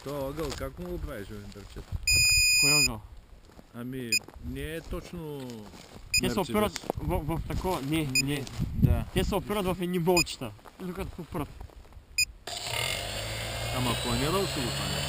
То ъгъл, как му го правиш, Димитърчет? Кой ъгъл? Ами, не е точно... Те се опират в такова... Не. Да. Те се опират в едни болчета. И докато попрат. Ама планирал си го това?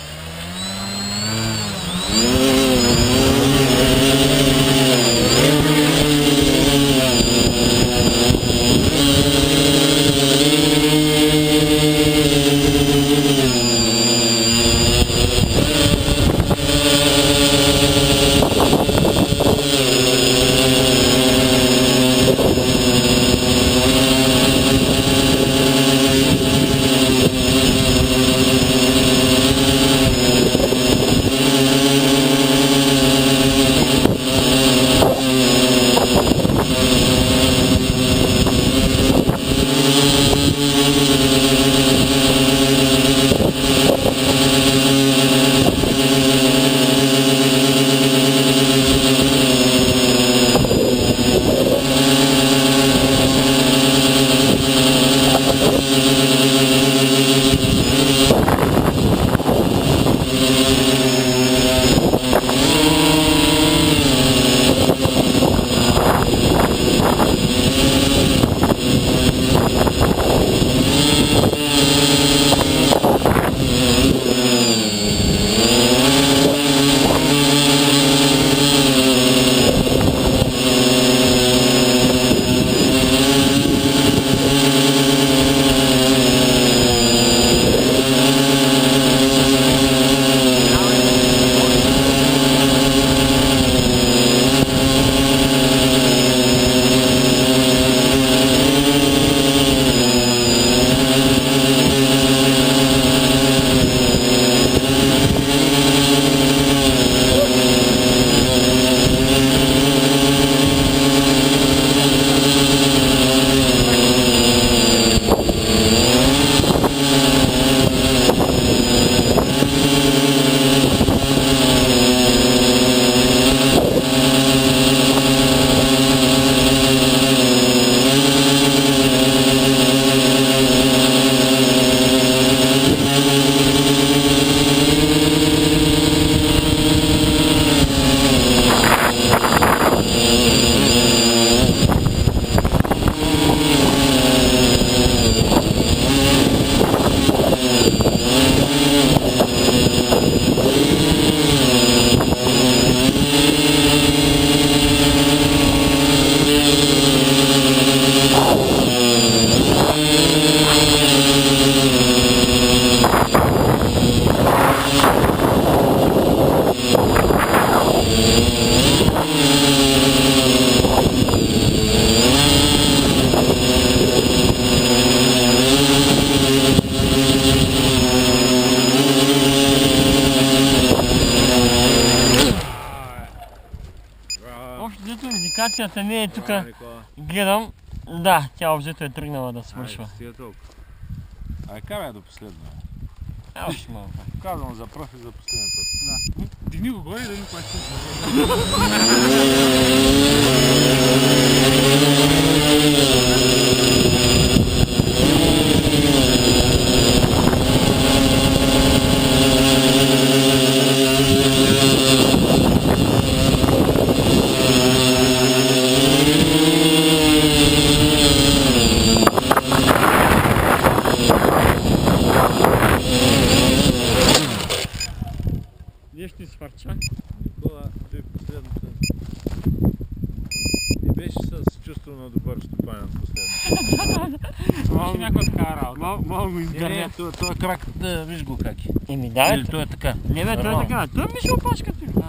Индикацията не е тук. Гледам. Да, тя обзето е тръгнала да свършва. Ай, карай до последно. Още малко. Казвам за пръв и за последен път. Да. Дигни го горе и да ми плащи. Нещо свърча. Никола, той последното... Не беше с чувство на добър стопанин последно. Малко някой така работа. Малко го изгърня. Това крак, да, виж го как е. Еми да, Или той е така. не бе, той е така. Той ми ще опашка тук.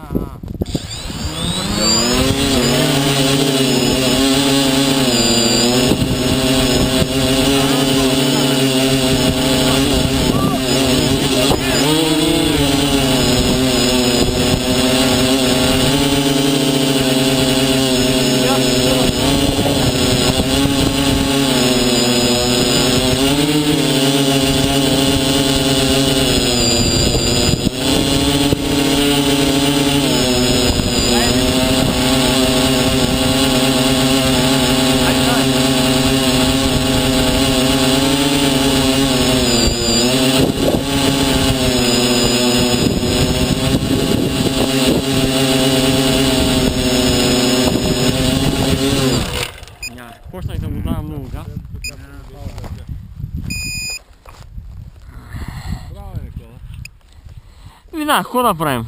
Да, какво да правим?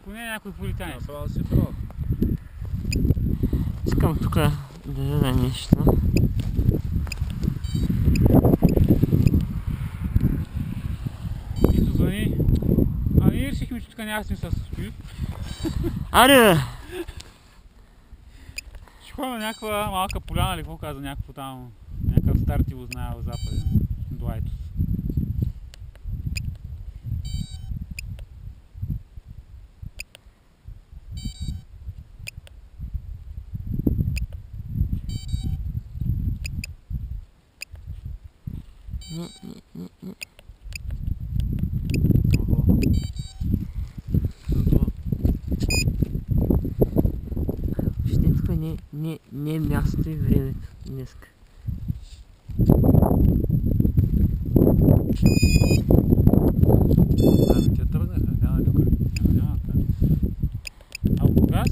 Поне някой полетянец. Направо си право. Искам тук да видя нещо. Нито звъни. А ние решихме, че тук няма смисъл да се стои. Аре бе! Ще ходим на някаква малка поляна или какво каза някакво там. Някакъв стар ти го знае в западен. До Айтос. Охо. Зато. Въобще тук не е мястото и времето днеска. Ами те тръгнаха, няма никой. Няма как. А в Бургас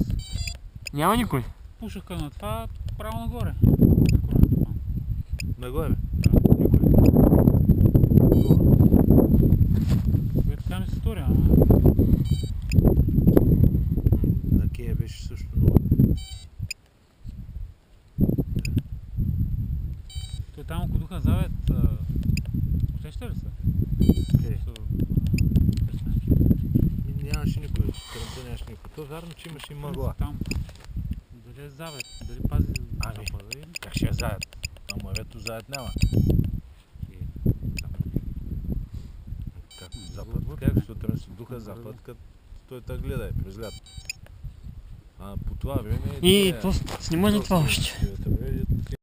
Няма никой. пушаха на това право нагоре. На короната там. Нагоре. Да. Никой. Което така ми се стори, ама... На Кея беше също много. Той там около Духа Завет... Усеща ли се? Къде? Пристанище. Нямаше никой. Сутринта нямаше никой. То вярно, че имаше и мъгла. Там. Дали е Завет? Дали пази Ами. запада или? Как ще я заед? Там морето заед няма. Как запад? Как сутрин си духа запад, като той те гледа и през лято. А по това време... И то снима ли това още? Те